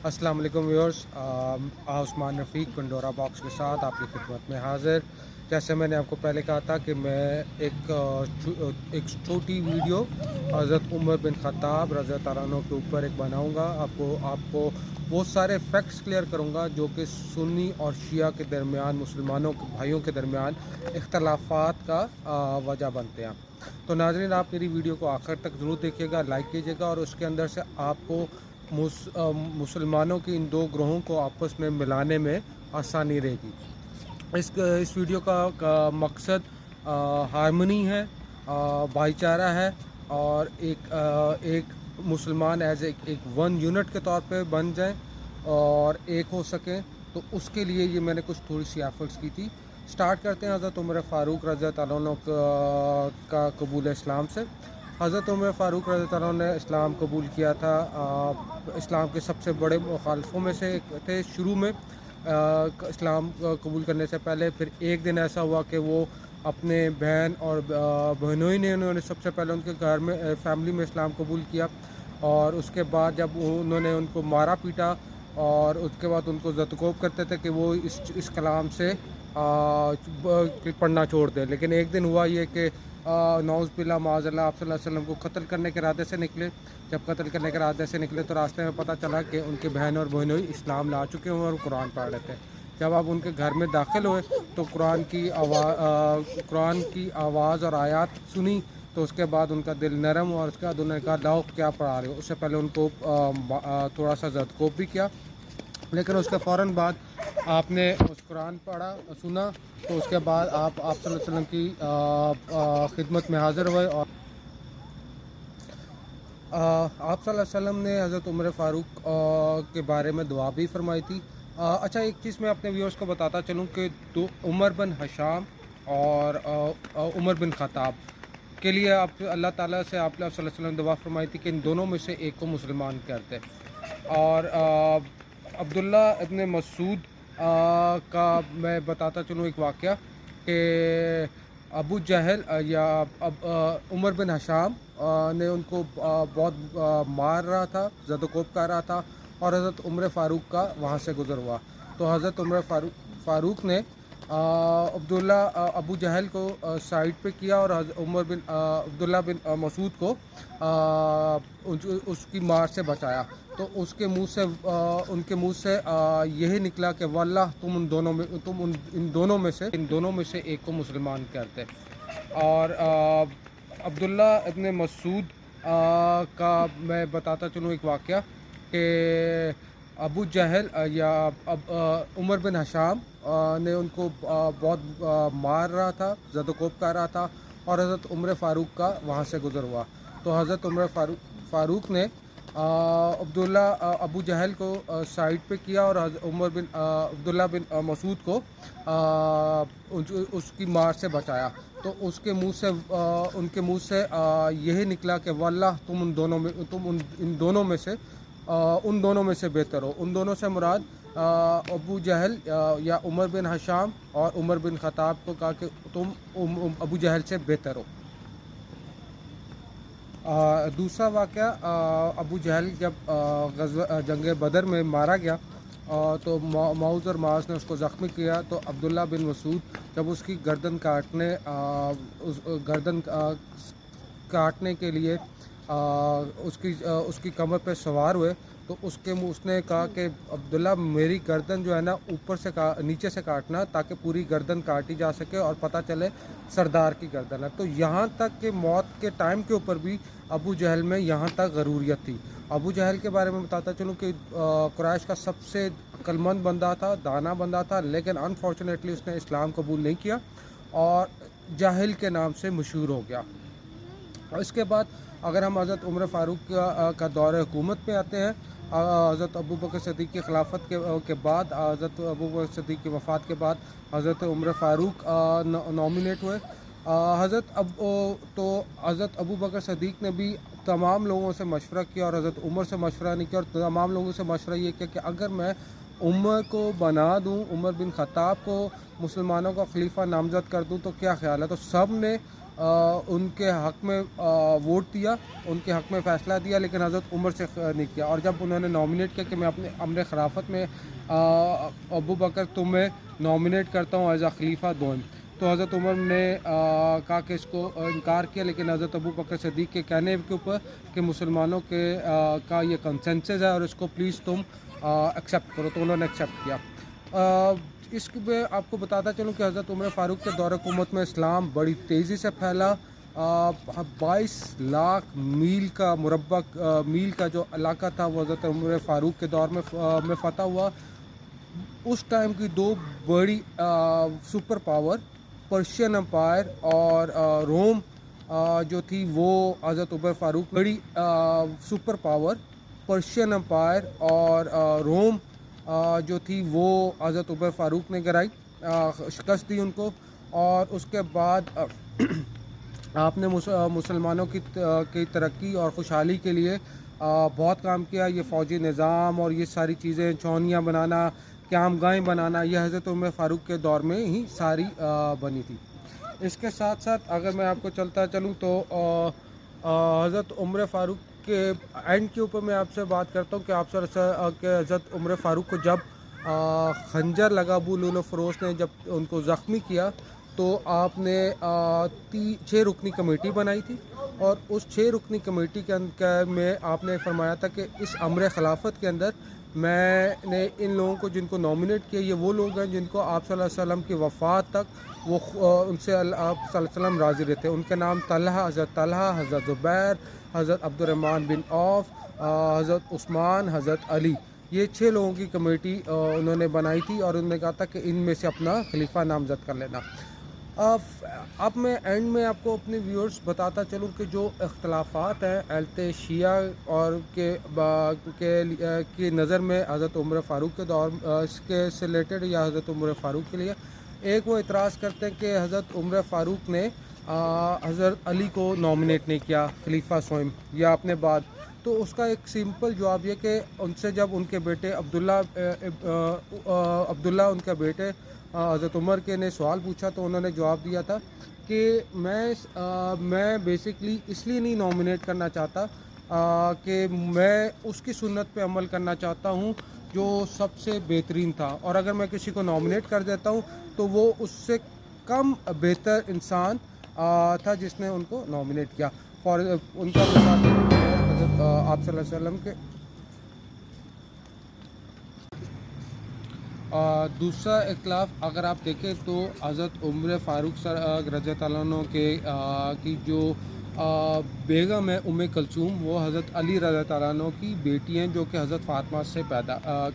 अस्सलाम वालेकुम व्यूअर्स, उस्मान रफ़ीक Pandora box के साथ आपकी खिदमत में हाज़िर। जैसे मैंने आपको पहले कहा था कि मैं एक छोटी वीडियो हज़रत उमर बिन ख़त्ताब रज़ी अल्लाह तआला अन्हु के ऊपर एक बनाऊंगा। आपको वो सारे फैक्ट्स क्लियर करूंगा जो कि सुन्नी और शिया के दरमियान, मुसलमानों के भाइयों के दरमियान इख्तलाफात का वजह बनते हैं। तो नाज़रीन, आप मेरी वीडियो को आखिर तक ज़रूर देखिएगा, लाइक कीजिएगा और उसके अंदर से आपको मुसलमानों की इन दो ग्रोहों को आपस में मिलाने में आसानी रहेगी। इस वीडियो का मकसद हारमनी है, भाईचारा है और एक मुसलमान एज एक वन यूनिट के तौर पे बन जाएं और एक हो सकें। तो उसके लिए ये मैंने कुछ थोड़ी सी एफर्ट्स की थी। स्टार्ट करते हैं हज़रत उमर फ़ारूक रज़ी अल्लाह तआला अन्हु का कबूल इस्लाम से। हज़रत उमर फ़ारूक रज़ी अल्लाह तआला अन्हु ने इस्लाम कबूल किया था। इस्लाम के सबसे बड़े मुखालफों में से थे शुरू में। इस्लाम कबूल करने से पहले फिर एक दिन ऐसा हुआ कि वो अपने बहन और बहनोई ने उन्होंने सबसे पहले उनके घर में फैमिली में इस्लाम कबूल किया और उसके बाद जब उन्होंने उनको मारा पीटा और उसके बाद उनको ज़दकोब करते थे कि वो इस कलाम से पढ़ना छोड़ दें। लेकिन एक दिन हुआ ये कि नौज़ बिल्ला माज़ल्ला आप सल्लल्लाहु अलैहि वसल्लम को कत्ल करने के इरादे से निकले। जब कत्ल करने के इरादे से निकले तो रास्ते में पता चला कि उनके बहन और बहनोई इस्लाम ला चुके हैं और कुरान पढ़ रहे थे। जब आप उनके घर में दाखिल हुए तो कुरान की आवाज़ और आयत सुनी तो उसके बाद उनका दिल नरम हुआ और उसके बाद उन्होंने कहा लाओ क्या पढ़ा रहे हो। उससे पहले उनको थोड़ा सा ज़दकोब भी किया, लेकिन उसके फ़ौरन बाद आपने उस कुरान पढ़ा सुना तो उसके बाद आप सल्लल्लाहु अलैहि वसल्लम की खिदमत में हाज़िर हुए और आप सल्लल्लाहु अलैहि वसल्लम ने हज़रत उमर फ़ारूक के बारे में दुआ भी फरमाई थी। अच्छा, एक चीज़ मैं अपने व्यूअर्स को बताता चलूँ कि दो उमर बिन हशाम और उमर बिन ख़त्ताब के लिए आप अल्लाह ताला से आप सल्लल्लाहु अलैहि वसल्लम दुआ फरमाई थी कि इन दोनों में से एक को मुसलमान कर दे। और अब्दुल्ला इब्न मसूद का मैं बताता चलूँ एक वाक़या कि अबू जहल या उमर बिन हशाम ने उनको बहुत मार रहा था, ज़दकोब कर रहा था और हज़रत उमर फ़ारूक का वहाँ से गुज़र हुआ। तो हज़रत उमर फ़ारूक ने अबू जहल को साइड पे किया और अब्दुल्ला बिन मसूद को उसकी मार से बचाया। तो उसके मुंह से उनके मुंह से यही निकला कि वल्लाह तुम इन दोनों में से एक को मुसलमान करते। और अब्दुल्ला इब्न मसूद का मैं बताता चलूँ एक वाक़या कि अबू जहल या उमर बिन हशाम ने उनको बहुत मार रहा था, ज़दकोब कर रहा था और हज़रत उमर फ़ारूक का वहाँ से गुज़र हुआ। तो हज़रत उमर फ़ारूक ने अबू जहल को साइड पे किया और अब्दुल्ला बिन मसूद को उसकी मार से बचाया। तो उसके मुंह से उनके मुंह से यही निकला कि वल्लाह तुम इन दोनों में से बेहतर हो। उन दोनों से मुराद अबू जहल या उमर बिन हशाम और उमर बिन ख़त्ताब को कहा कि तुम अबू जहल से बेहतर हो। दूसरा वाक़या, अबू जहल जब जंग बदर में मारा गया तो मौज़ और मास ने उसको ज़ख्मी किया। तो अब्दुल्ला बिन मसूद जब उसकी गर्दन काटने के लिए उसकी कमर पे सवार हुए तो उसने कहा कि अब्दुल्ला मेरी गर्दन जो है ना नीचे से काटना ताकि पूरी गर्दन काटी जा सके और पता चले सरदार की गर्दन है। तो यहाँ तक कि मौत के टाइम के ऊपर भी अबू जहल में यहाँ तक गरूरियत थी। अबू जहल के बारे में बताता चलूँ कि कुरैश का सबसे अक्लमंद बंदा था, दाना बंदा था, लेकिन अनफॉर्चुनेटली उसने इस्लाम कबूल नहीं किया और जाहिल के नाम से मशहूर हो गया। और इसके बाद अगर हम हज़रत उमर फ़ारूक का दौर हुकूमत में आते हैं, हज़रत अबू बकर सिद्दीक़ की खिलाफत के बाद, हज़रत अबू बकर सिद्दीक़ की वफ़ात के बाद हज़रत उमर फ़ारूक नॉमिनेट हुए। हज़रत अबू बकर सिद्दीक़ ने भी तमाम लोगों से मशवरा किया और हज़रत उमर से मशवरा नहीं किया और तमाम लोगों से मशवरा ये किया कि अगर मैं उमर को बना दूं, उमर बिन ख़त्ताब को मुसलमानों का खलीफा नामज़द कर दूं तो क्या ख्याल है। तो सब ने ان کے حق میں ووٹ دیا، ان کے حق میں فیصلہ دیا، لیکن حضرت عمر سے نہیں کیا۔ اور جب انہوں نے نامنیٹ کیا کہ میں اپنے امر خلافت میں ابو بکر تمہیں نامنیٹ کرتا ہوں ایز اے خلیفہ دوم، تو حضرت عمر نے کہا کہ اس کو انکار کیا، لیکن حضرت ابو بکر صدیق کے کہنے کے اوپر کہ مسلمانوں کے کا یہ کنسنسس ہے اور اس کو پلیز تم ایکسیپٹ کرو، تو انہوں نے ایکسیپٹ کیا۔ اس میں آپ کو بتاتا چلوں کہ حضرت عمر فاروق کے دور حکومت میں اسلام بڑی تیزی سے پھیلا۔ 22 لاکھ میل کا مربع میل کا جو علاقہ تھا وہ حضرت عمر فاروق کے دور میں فتح ہوا۔ اس ٹائم کی دو بڑی سپر پاور پرشین امپائر اور روم جو تھی وہ حضرت عمر فاروق بڑی سپر پاور پرشین امپائر اور روم جو تھی وہ حضرت عمر فاروق نے گرائی، شکست دی ان کو۔ اور اس کے بعد آپ نے مسلمانوں کی ترقی اور خوشحالی کے لیے بہت کام کیا۔ یہ فوجی نظام اور یہ ساری چیزیں، چونیاں بنانا، قیام گاہیں بنانا، یہ حضرت عمر فاروق کے دور میں ہی ساری بنی تھی۔ اس کے ساتھ ساتھ اگر میں آپ کو چلتا چلوں تو حضرت عمر فاروق کے اینڈ کے اوپر میں آپ سے بات کرتا ہوں کہ حضرت عمر فاروق کو جب خنجر لگا ابو لؤلؤ فروش نے جب ان کو زخمی کیا تو آپ نے 6 رکنی کمیٹی بنائی تھی، اور اس 6 رکنی کمیٹی میں آپ نے فرمایا تھا کہ اس امر خلافت کے اندر میں نے ان لوگوں کو جن کو نامنیٹ کیا، یہ وہ لوگ ہیں جن کو آپ صلی اللہ علیہ وسلم کی وفات تک وہ ان سے آپ صلی اللہ علیہ وسلم راضی رہتے۔ ان کے نام حضرت طلحہ، حضرت زبیر، حضرت عبد الرحمن بن عوف، حضرت عثمان، حضرت علی، یہ 6 لوگوں کی کمیٹی انہوں نے بنائی تھی، اور انہوں نے کہا تھا کہ ان میں سے اپنا خلیفہ نامزد کر لینا۔ اب میں اینڈ میں آپ کو اپنے ویورز بتاتا چلوں کہ جو اختلافات ہیں اہل شیعہ اور کی نظر میں حضرت عمر فاروق کے دور کے سے ریلیٹڈ یا حضرت عمر فاروق کے لیے، ایک وہ اعتراض کرتے ہیں کہ حضرت عمر فاروق نے حضرت علی کو نامنیٹ نہیں کیا خلیفہ سوئم یا اپنے بعد، تو اس کا ایک سمپل جواب یہ کہ ان سے جب ان کے بیٹے عبداللہ ان کے بیٹے حضرت عمر کے نے سوال پوچھا تو انہوں نے جواب دیا تھا کہ میں بیسکلی اس لیے نہیں نامنیٹ کرنا چاہتا کہ میں اس کی سنت پہ عمل کرنا چاہتا ہوں جو سب سے بہترین تھا، اور اگر میں کسی کو نامنیٹ کر دیتا ہوں تو وہ اس سے کم بہتر انسان تھا جس نے ان کو نامنیٹ کیا۔ ان کا مثال حضرت آپ صلی اللہ علیہ وسلم کے دوسرا اختلاف اگر آپ دیکھیں تو حضرت عمر فاروق رضی اللہ عنہ کی جو بیگم ہے کلثوم، وہ حضرت علی رضی اللہ عنہ کی بیٹی ہیں جو کہ حضرت فاطمہ سے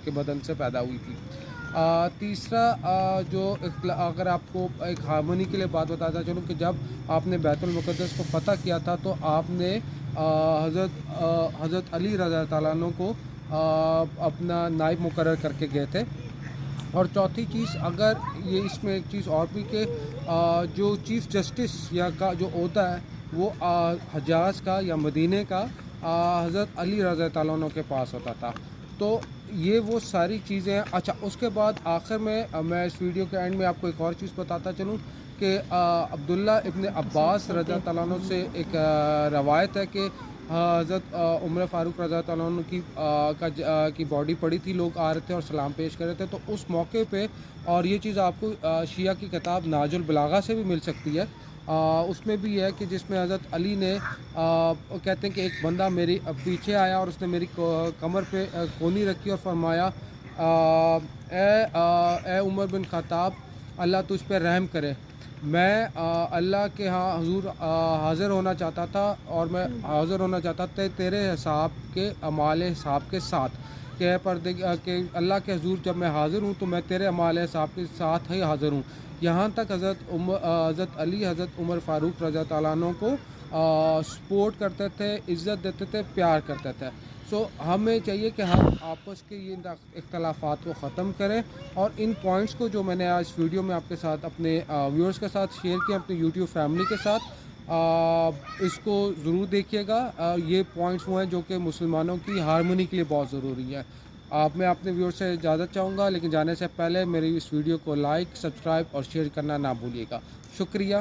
کے بدن سے پیدا ہوئی تھی۔ تیسرا جو اگر آپ کو ایک ہارمونی کے لیے بات بتاتا چلوں کہ جب آپ نے بیت المقدس کو فتح کیا تھا تو آپ نے حضرت علی رضی اللہ عنہ کو اپنا نائب مقرر کر کے گئے تھے۔ اور چوتھی چیز اگر یہ اس میں ایک چیز اور بھی کہ جو چیف جسٹس یا کا جو عہدہ ہے وہ حجاز کا یا مدینہ کا حضرت علی رضی اللہ عنہ کے پاس ہوتا تھا۔ تو یہ وہ ساری چیزیں۔ اچھا، اس کے بعد آخر میں اس ویڈیو کے اینڈ میں آپ کو ایک اور چیز بتاتا چلوں کہ عبداللہ ابن عباس رضی اللہ عنہ سے ایک روایت ہے کہ حضرت عمر فاروق رضی اللہ عنہ کی باڈی پڑی تھی، لوگ آ رہے تھے اور سلام پیش کر رہے تھے، تو اس موقع پہ، اور یہ چیز آپ کو شیعہ کی کتاب ناج البلاغہ سے بھی مل سکتی ہے، اس میں بھی ہے کہ جس میں حضرت علی نے کہتے ہیں کہ ایک بندہ میری پیچھے آیا اور اس نے میری کمر پہ کونی رکھی اور فرمایا اے عمر بن خطاب، اللہ تجھ پہ رحم کرے، میں اللہ کے ہاں حضور حاضر ہونا چاہتا تھا، اور میں حاضر ہونا چاہتا تھا تیرے حساب کے اعمال حساب کے ساتھ، کہ اللہ کے حضور جب میں حاضر ہوں تو میں تیرے اعمال حساب کے ساتھ ہی حاضر ہوں۔ یہاں تک حضرت علی حضرت عمر فاروق رضی اللہ عنہ کو سپورٹ کرتے تھے، عزت دیتے تھے، پیار کرتے تھے۔ ہمیں چاہیے کہ ہم آپس کے یہ اختلافات کو ختم کریں، اور ان پوائنٹس کو جو میں نے آج ویڈیو میں آپ کے ساتھ اپنے ویورز کے ساتھ شیئر کیا، اپنے یوٹیوب فیملی کے ساتھ، اس کو ضرور دیکھیے گا۔ یہ پوائنٹس وہ ہیں جو کہ مسلمانوں کی ہارمونی کے لیے بہت ضروری ہے۔ میں اپنے ویورز سے اجازت چاہوں گا، لیکن جانے سے پہلے میری اس ویڈیو کو لائک، سبسکرائب اور شیئر کرنا نہ بھولیے گا۔ شکریہ۔